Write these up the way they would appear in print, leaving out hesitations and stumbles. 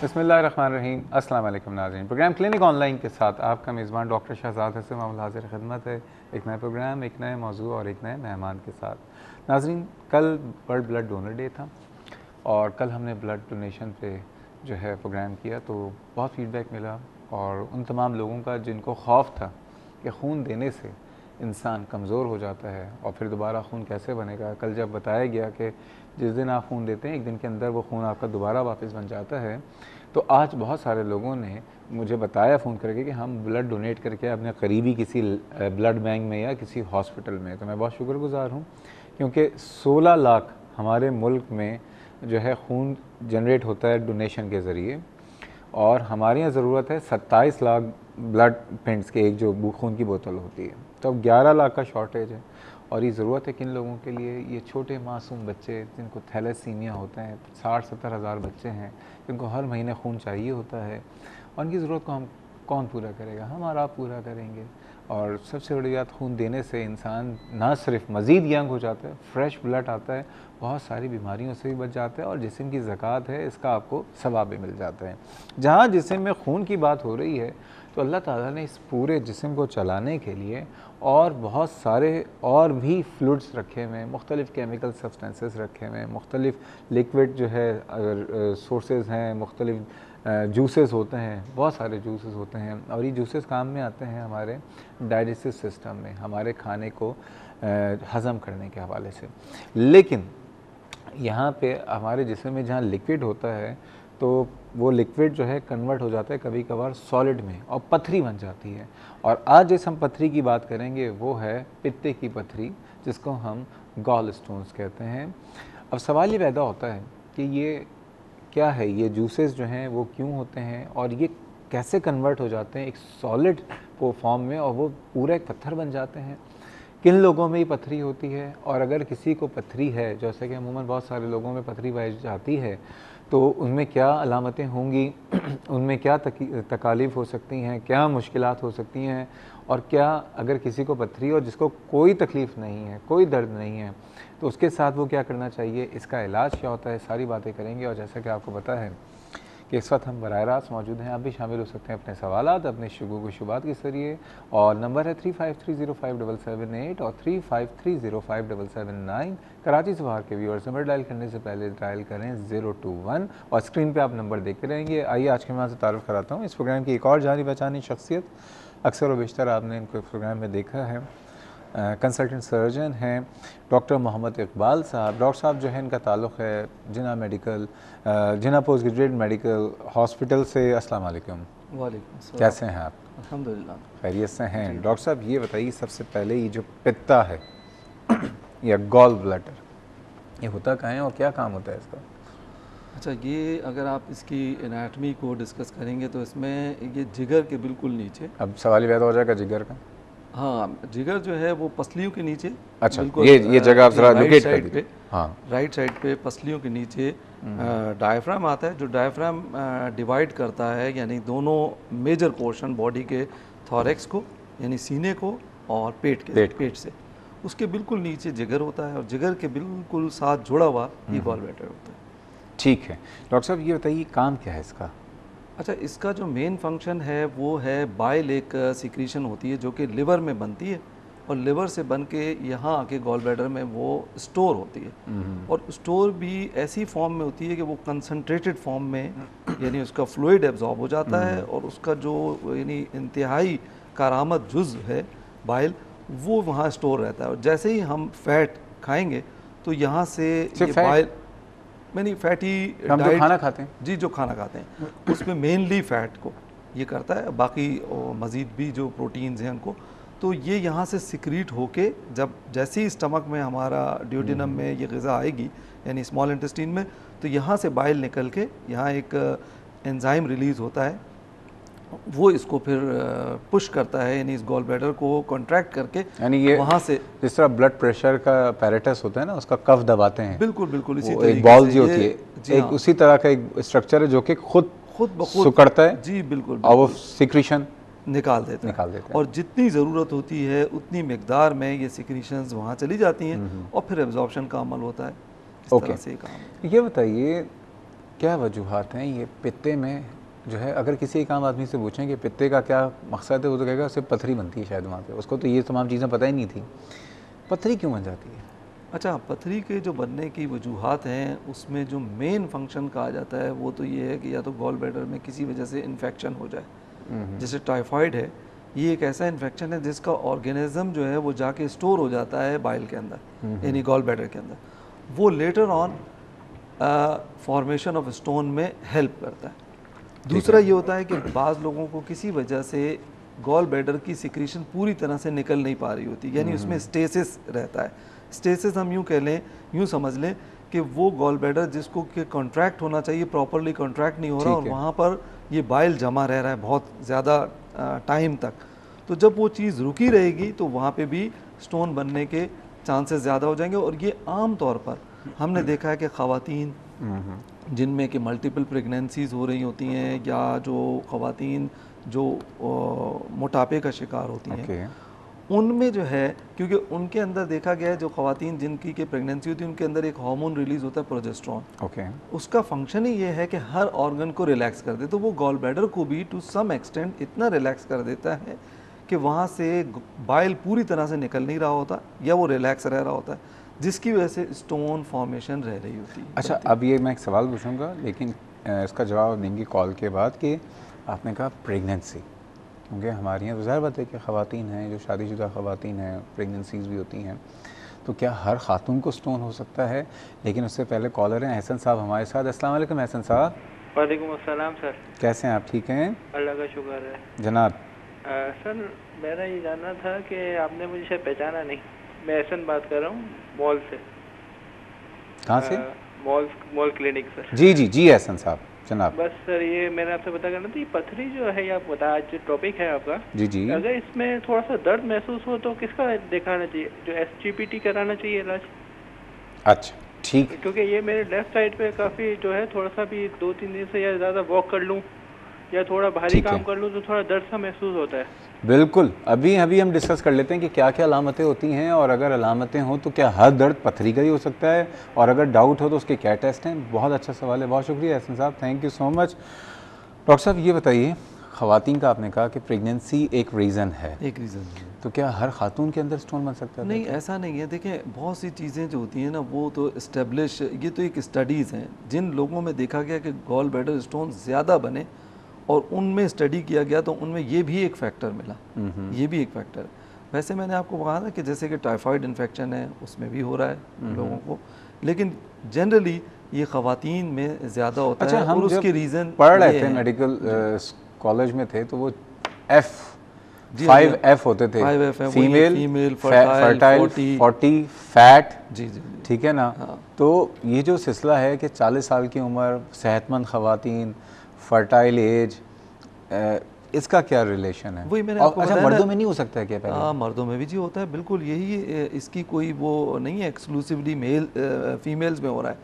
बिस्मिल्लाहिर्रहमानिर्रहीम। अस्सलाम वालेकुम नाज़रीन। प्रोग्राम क्लिनिक ऑनलाइन के साथ आपका मेज़बान डॉक्टर शहजाद हसन मामूल हाज़िर खिदमत है। एक नए प्रोग्राम, एक नए मौजू और एक नए मेहमान के साथ। नाज़रीन, कल वर्ल्ड ब्लड डोनर डे था और कल हमने ब्लड डोनेशन पे जो है प्रोग्राम किया, तो बहुत फ़ीडबैक मिला और उन तमाम लोगों का जिनको खौफ था कि खून देने से इंसान कमज़ोर हो जाता है और फिर दोबारा खून कैसे बनेगा। कल जब बताया गया कि जिस दिन आप खून देते हैं एक दिन के अंदर वो खून आपका दोबारा वापस बन जाता है, तो आज बहुत सारे लोगों ने मुझे बताया फ़ोन करके कि हम ब्लड डोनेट करके अपने करीबी किसी ब्लड बैंक में या किसी हॉस्पिटल में, तो मैं बहुत शुक्रगुज़ार हूँ क्योंकि 16 लाख हमारे मुल्क में जो है खून जनरेट होता है डोनेशन के ज़रिए और हमारे यहाँ ज़रूरत है 27 लाख ब्लड पिंट्स के, एक जो खून की बोतल होती है, तो अब 11 लाख का शॉर्टेज है। और ये ज़रूरत है किन लोगों के लिए, ये छोटे मासूम बच्चे जिनको थैलेसीमिया होते हैं, 60-70 हज़ार बच्चे हैं जिनको हर महीने खून चाहिए होता है और उनकी ज़रूरत को हम कौन पूरा करेगा, हम और आप पूरा करेंगे। और सबसे बड़ी बात, खून देने से इंसान ना सिर्फ मज़ीद यंग हो जाता है, फ्रेश ब्लड आता है, बहुत सारी बीमारियों से भी बच जाता है और जिस्म की ज़कात है इसका आपको सवाब भी मिल जाता है। जहाँ जिस्म में खून की बात हो रही है तो अल्लाह ताला ने इस पूरे जिस्म को चलाने के लिए और बहुत सारे और भी फ्लूइड्स रखे हुए हैं, मुख्तलिफ़ केमिकल सब्सटेंसेस रखे हुए हैं, मुख्तलिफ़ लिक्विड जो है अगर सोर्सेज हैं, मुख्तलिफ़ जूसेस होते हैं, बहुत सारे जूसेस होते हैं और ये जूसेस काम में आते हैं हमारे डाइजेस्टिव सिस्टम में, हमारे खाने को हज़म करने के हवाले से। लेकिन यहाँ पे हमारे जिस्म में जहाँ लिक्विड होता है तो वो लिक्विड जो है कन्वर्ट हो जाता है कभी कभार सॉलिड में और पथरी बन जाती है। और आज जिस हम पथरी की बात करेंगे वो है पित्ते की पथरी, जिसको हम गॉल स्टोन्स कहते हैं। अब सवाल ये पैदा होता है कि ये क्या है, ये जूसेस जो हैं वो क्यों होते हैं और ये कैसे कन्वर्ट हो जाते हैं एक सॉलिड को फॉर्म में और वो पूरा एक पत्थर बन जाते हैं। किन लोगों में ये पथरी होती है और अगर किसी को पथरी है, जैसे कि अमूमन बहुत सारे लोगों में पथरी पाई जाती है, तो उनमें क्या अलामतें होंगी उनमें क्या तकालीफ़ हो सकती हैं, क्या मुश्किलात हो सकती हैं और क्या अगर किसी को पथरी और जिसको कोई तकलीफ़ नहीं है, कोई दर्द नहीं है, तो उसके साथ वो क्या करना चाहिए, इसका इलाज क्या होता है, सारी बातें करेंगे। और जैसा कि आपको पता है कि इस वक्त हम बराह रास्त मौजूद हैं, आप भी शामिल हो सकते हैं अपने सवालात, अपने शुबात के ज़रिए। और नंबर है 35305778 और 35305779। कराची से बाहर के व्यूअर्स नंबर डायल करने से पहले डायल करें 021 और स्क्रीन पे आप नंबर देखते रहेंगे। आइए आज के मैं से तारुफ कराता हूँ इस प्रोग्राम की एक और जानी पहचानी शख्सियत। अक्सर व बेशतर आपने इनको प्रोग्राम में देखा है, कंसल्टेंट सर्जन हैं डॉक्टर मोहम्मद इकबाल साहब। डॉक्टर साहब जो है इनका ताल्लुक़ है जिना पोस्ट ग्रेजुएट मेडिकल हॉस्पिटल से। अस्सलाम वालेकुम। वालेकुम, कैसे हैं आप? अल्हम्दुलिल्लाह खैरियत से हैं। डॉक्टर साहब ये बताइए सबसे पहले, ये जो पित्ता है या गॉल ब्लैडर, ये होता कहाँ है और क्या काम होता है इसका? अच्छा, ये अगर आप इसकी एनाटमी को डिस्कस करेंगे तो इसमें ये जिगर के बिल्कुल नीचे, अब सवाल पैदा हो जाएगा जिगर का। हाँ, जिगर जो है वो पसलियों के नीचे, अच्छा, बिल्कुल ये जगह आप जरा राइट लोकेट कर साइड दीजिए। पे, हाँ, राइट साइड पे पसलियों के नीचे डायफ्राम आता है, जो डायफ्राम डिवाइड करता है यानी दोनों मेजर पोर्शन बॉडी के, थॉरेक्स को यानी सीने को और पेट से उसके बिल्कुल नीचे जिगर होता है और जिगर के बिल्कुल साथ जुड़ा हुआ ये गॉल ब्लैडर होता है। ठीक है डॉक्टर साहब, ये बताइए काम क्या है इसका? अच्छा, इसका जो मेन फंक्शन है वो है बाइल, एक सिक्रीशन होती है जो कि लिवर में बनती है और लिवर से बन के यहाँ आके गॉल ब्लैडर में वो स्टोर होती है और स्टोर भी ऐसी फॉर्म में होती है कि वो कंसनट्रेटेड फॉर्म में यानी उसका फ्लूइड एब्जॉर्ब हो जाता है और उसका जो यानी इंतहाई कारामद जुज़ है बाइल, वो वहाँ स्टोर रहता है और जैसे ही हम फैट खाएंगे तो यहाँ से ये बाइल मैंने फैटी डाइट, खाना खाते हैं जी, जो खाना खाते हैं उसमें मेनली फ़ैट को ये करता है, बाकी मज़ीद भी जो प्रोटीन्स हैं उनको, तो ये यहाँ से सिक्रीट होके जब जैसे ही स्टमक में हमारा ड्यूटेनम में ये ग़िज़ा आएगी यानी स्मॉल इंटेस्टाइन में, तो यहाँ से बाइल निकल के यहाँ एक एंजाइम रिलीज़ होता है, वो इसको फिर पुश करता है यानी इस गॉल ब्लैडर को कॉन्ट्रैक्ट करके, यानी ये वहाँ से जिस तरह ब्लड प्रेशर का पैरेटस होता है ना, उसका कफ दबाते हैं, बिल्कुल बिल्कुल इसी एक बॉल जी होती है, एक हाँ, उसी तरह का एक स्ट्रक्चर है जो कि खुद सुकड़ता है जी, बिल्कुल और वो सिक्रीशन निकाल देता है और जितनी ज़रूरत होती है उतनी मिकदार में ये सिक्रीशंस वहाँ चली जाती हैं और फिर एब्जॉर्प्शन का अमल होता है। इस तरह से काम। ये बताइए, क्या वजूहात हैं ये पित्ते में जो है, अगर किसी एक आम आदमी से पूछें कि पित्ते का क्या मकसद है, वो तो कहेगा उससे पथरी बनती है शायद वहाँ पे, उसको तो ये तमाम चीज़ें पता ही नहीं थी। पथरी क्यों बन जाती है? अच्छा, पथरी के जो बनने की वजूहात हैं उसमें जो मेन फंक्शन कहा जाता है वो तो ये है कि या तो गॉल ब्लैडर में किसी वजह से इन्फेक्शन हो जाए, जैसे टाइफाइड है, ये एक ऐसा इन्फेक्शन है जिसका ऑर्गेनिज्म जो है वो जाके स्टोर हो जाता है बाइल के अंदर, यानी गॉल ब्लैडर के अंदर, वो later on formation of stone में हेल्प करता है। दूसरा ये होता है कि बाज़ लोगों को किसी वजह से गॉल ब्लैडर की सिक्रीशन पूरी तरह से निकल नहीं पा रही होती, यानी उसमें स्टेसिस रहता है। स्टेसिस हम यूँ कह लें, यूँ समझ लें कि वो गॉल ब्लैडर जिसको कि कॉन्ट्रैक्ट होना चाहिए प्रॉपरली कॉन्ट्रैक्ट नहीं हो रहा, और वहाँ पर ये बाइल जमा रह रहा है बहुत ज़्यादा टाइम तक। तो जब वो चीज़ रुकी रहेगी तो वहाँ पे भी स्टोन बनने के चांसेस ज़्यादा हो जाएंगे। और ये आम तौर पर हमने देखा है कि ख़वातीन जिनमें कि मल्टीपल प्रेगनेंसीज हो रही होती हैं, या जो ख़वातीन जो मोटापे का शिकार होती हैं, उनमें जो है, क्योंकि उनके अंदर देखा गया है जो ख़वातीन जिनकी के प्रेगनेंसी होती है उनके अंदर एक हार्मोन रिलीज़ होता है प्रोजेस्टेरोन। उसका फंक्शन ही ये है कि हर ऑर्गन को रिलैक्स कर दे, तो वो गॉल ब्लैडर को भी टू सम एक्सटेंट इतना रिलैक्स कर देता है कि वहाँ से बाइल पूरी तरह से निकल नहीं रहा होता, या वो रिलैक्स रह रहा होता है, जिसकी वजह से स्टोन फॉर्मेशन रह रही होती है। अच्छा, अब ये मैं एक सवाल पूछूंगा, लेकिन इसका जवाब देंगी कॉल के बाद, कि आपने कहा प्रेगनेंसी, क्योंकि हमारे यहाँ तो ज़ाहिर बात है कि ख़वातीन हैं जो शादीशुदा ख़वातीन हैं, प्रेगनेंसीज भी होती हैं, तो क्या हर खातून को स्टोन हो सकता है? लेकिन उससे पहले कॉलर हैं अहसन साहब हमारे साथ। अस्सलाम वालेकुम अहसन साहब। वालेकुम अस्सलाम सर। कैसे हैं आप? ठीक हैं? अल्लाह का शुक्र है जनाब। सर मेरा ये जानना था कि आपने मुझे शायद पहचाना नहीं, मैं एहसन बात कर रहा हूँ मॉल से। कहाँ से? Mall clinic sir. जी जी जी एहसन साहब जनाब। बस सर ये मैंने आपसे पता करना था, ये पथरी जो है, आप बता, आज जो टॉपिक है आपका, जी जी, अगर इसमें थोड़ा सा दर्द महसूस हो तो किसका दिखाना चाहिए? जो SGPT कराना चाहिए इलाज? अच्छा ठीक। क्योंकि ये मेरे लेफ्ट साइड पे काफ़ी जो है, थोड़ा सा भी 2-3 दिन से या ज़्यादा वॉक कर लूँ या थोड़ा भारी काम कर लूँ तो थोड़ा दर्द सा महसूस होता है। बिल्कुल, अभी हम डिस्कस कर लेते हैं कि क्या क्या अलामतें होती हैं, और अगर अलामतें हों तो क्या हर दर्द पथरी का ही हो सकता है, और अगर डाउट हो तो उसके क्या टेस्ट हैं। बहुत अच्छा सवाल है, बहुत शुक्रिया एहसन साहब, thank you so much. Doctor साहब ये बताइए, ख़वातीन का आपने कहा कि प्रेगनेंसी एक रीज़न है, एक रीज़न है, तो क्या हर खातून के अंदर स्टोन बन सकता है? नहीं, ऐसा नहीं है। देखें, बहुत सी चीज़ें जो होती हैं ना, वो तो इस्टेब्लिश, ये तो एक स्टडीज़ हैं, जिन लोगों में देखा गया कि गॉल ब्लैडर स्टोन ज़्यादा बने और उनमें स्टडी किया गया तो उनमें ये भी एक फैक्टर मिला, ये भी एक फैक्टर है। वैसे मैंने आपको कहा ना कि जैसे कि टाइफाइड इन्फेक्शन है उसमें भी हो रहा है लोगों को, लेकिन जनरली ये ख़वातीन में ज़्यादा होता है। हम और उसके रीज़न पढ़ रहे थे मेडिकल कॉलेज में थे, तो वो F5F होते थे, फीमेल, फर्टाइल, 40, फैट, जी जी, ठीक है ना। तो ये जो सिलसिला है कि 40 साल की उम्र, सेहतमंद ख़वातीन, फर्टाइल एज, इसका क्या रिलेशन है? वही मैंने आपको बताया। मर्दों में नहीं हो सकता है क्या पहले? हाँ, मर्दों में भी जी होता है, बिल्कुल। यही इसकी कोई वो नहीं है एक्सक्लूसिवली मेल फीमेल्स में हो रहा है,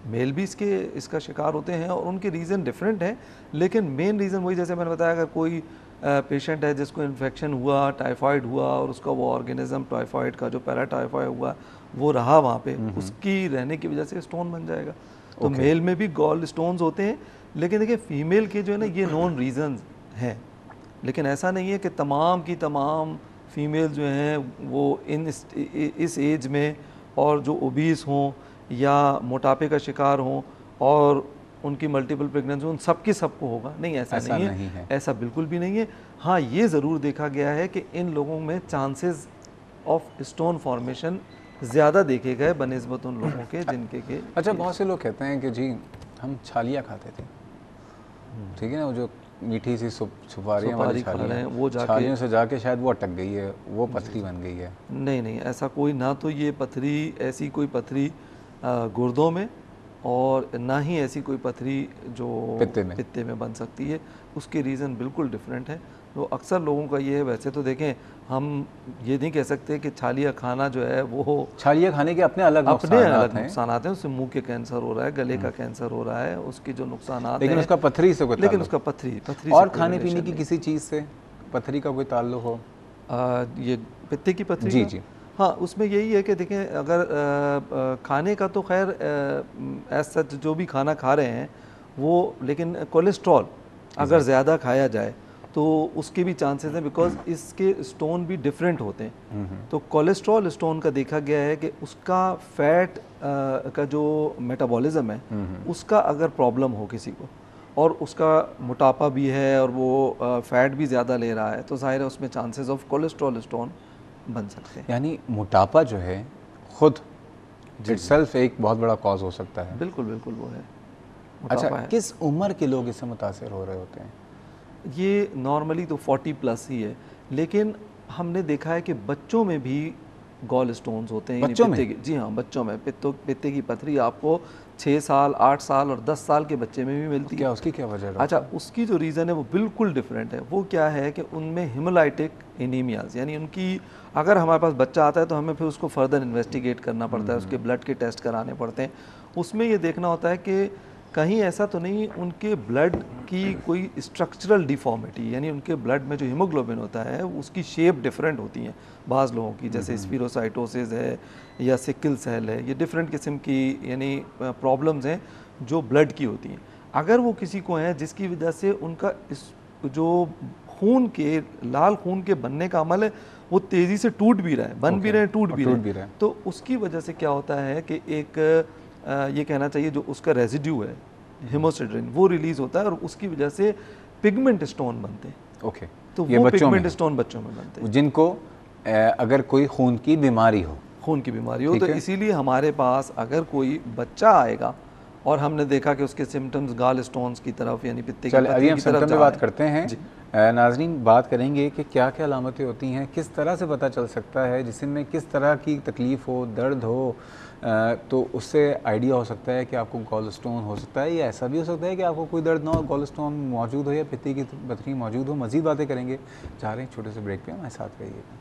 मेल भी इसका शिकार होते हैं, और उनके रीज़न डिफरेंट हैं, लेकिन मेन रीज़न वही, जैसे मैंने बताया, अगर कोई पेशेंट है जिसको इन्फेक्शन हुआ, टाइफाइड हुआ, और उसका वो ऑर्गेनिज्म टाइफाइड का जो पैराटाइफाइड हुआ वो रहा वहाँ पे, उसकी रहने की वजह से स्टोन बन जाएगा। तो मेल में भी गॉल स्टोन्स होते हैं, लेकिन देखिए फीमेल के जो है ना, ये नॉन रीज़न हैं, लेकिन ऐसा नहीं है कि तमाम की तमाम फीमेल जो हैं वो इस एज में और जो ओबीस हों या मोटापे का शिकार हों और उनकी मल्टीपल प्रेगनेंसी, उन सबकी सबको होगा, नहीं, ऐसा नहीं है, ऐसा बिल्कुल भी नहीं है। हाँ, ये ज़रूर देखा गया है कि इन लोगों में चांसेस ऑफ स्टोन फॉर्मेशन ज़्यादा देखे गए बनिस्बत उन लोगों के जिनके के। अच्छा, बहुत से लोग कहते हैं कि जी हम छालियाँ खाते थे, ठीक है ना, वो जो मीठी सी सुपारियाँ वाली खा रहे हैं, वो छालियों से जाके शायद वो अटक गई है, वो पथरी बन गई है। नहीं, ऐसा कोई, ना तो ये पथरी, ऐसी कोई पथरी गुर्दों में, और ना ही ऐसी कोई पथरी जो पित्ते में बन सकती है। उसके रीज़न बिल्कुल डिफरेंट है। तो अक्सर लोगों का ये है, वैसे तो देखें हम ये नहीं कह सकते कि छालियाँ खाना जो है वो, छालियाँ खाने के अपने अलग नुकसान हैं। उससे मुंह के कैंसर हो रहा है, गले का कैंसर हो रहा है, उसके जो नुकसान हैं, लेकिन उसका पथरी से कोई, लेकिन उसका पथरी और खाने पीने की किसी चीज़ से पथरी का कोई ताल्लुक हो? ये पित्ते की पथरी? जी जी, हाँ, उसमें यही है कि देखें, अगर खाने का तो खैर एज सच जो भी खाना खा रहे हैं वो, लेकिन कोलेस्ट्रॉल अगर ज़्यादा खाया जाए तो उसके भी चांसेस हैं, बिकॉज इसके स्टोन भी डिफरेंट होते हैं। तो कोलेस्ट्रॉल स्टोन का देखा गया है कि उसका फैट का जो मेटाबॉलिज्म है उसका अगर प्रॉब्लम हो किसी को, और उसका मोटापा भी है और वो फैट भी ज़्यादा ले रहा है, तो जाहिर है उसमें चांसेस ऑफ कोलेस्ट्रॉल स्टोन बन सकते हैं। यानी मोटापा जो है खुद इटसेल्फ एक बहुत बड़ा कॉज हो सकता है। बिल्कुल बिल्कुल वो है। अच्छा, मोटापा है। किस उम्र के लोग इससे मुतासर हो रहे होते हैं? ये नॉर्मली तो 40 प्लस ही है, लेकिन हमने देखा है कि बच्चों में भी गॉल स्टोन्स होते हैं। यानी बच्चों में? पित्ते की, जी हाँ, बच्चों में पित्ते की पथरी आपको 6 साल, 8 साल और 10 साल के बच्चे में भी मिलती है। क्या उसकी क्या वजह है? अच्छा, उसकी जो रीज़न है वो बिल्कुल डिफरेंट है। वो क्या है कि उनमें हिमोलाइटिक एनीमियाज, यानी उनकी, अगर हमारे पास बच्चा आता है तो हमें फिर उसको फर्दर इन्वेस्टिगेट करना पड़ता है, उसके ब्लड के टेस्ट कराने पड़ते हैं। उसमें ये देखना होता है कि कहीं ऐसा तो नहीं उनके ब्लड की कोई स्ट्रक्चरल डिफॉर्मिटी, यानी उनके ब्लड में जो हीमोग्लोबिन होता है उसकी शेप डिफरेंट होती है बाज़ लोगों की, जैसे स्पीरोसाइटोसिस है या सिकल सेल है, ये डिफरेंट किस्म की यानी प्रॉब्लम्स हैं जो ब्लड की होती हैं। अगर वो किसी को है जिसकी वजह से उनका जो खून के, लाल खून के बनने का अमल है वो तेज़ी से टूट भी रहा है, बन भी रहे हैं, टूट भी रहे हैं, तो उसकी वजह से क्या होता है कि एक ये कहना चाहिए जो उसका रेजिड्यू है हेमोसिड्रिन वो रिलीज होता है और उसकी वजह से पिगमेंट स्टोन बनते हैं। ओके, तो ये वो बच्चों पिगमेंट में स्टोन बच्चों में बनते हैं जिनको अगर कोई खून की बीमारी हो, खून की बीमारी हो। तो इसीलिए हमारे पास अगर कोई बच्चा आएगा और हमने देखा कि उसके सिम्टम्स गाल स्टोन्स की तरफ यानी पित्ते की अभी हम तरफ सिम्टम पे बात करते हैं। नाजरीन, बात करेंगे कि क्या क्या अलामतें होती हैं, किस तरह से पता चल सकता है, जिसम में किस तरह की तकलीफ़ हो, दर्द हो, तो उससे आइडिया हो सकता है कि आपको गॉल स्टोन हो सकता है, या ऐसा भी हो सकता है कि आपको कोई दर्द ना हो, गॉल स्टोन मौजूद हो या पित्ते की पथरी मौजूद हो। मज़ीद बातें करेंगे, जा रहे हैं छोटे से ब्रेक पे, हमारे साथ रहिएगा।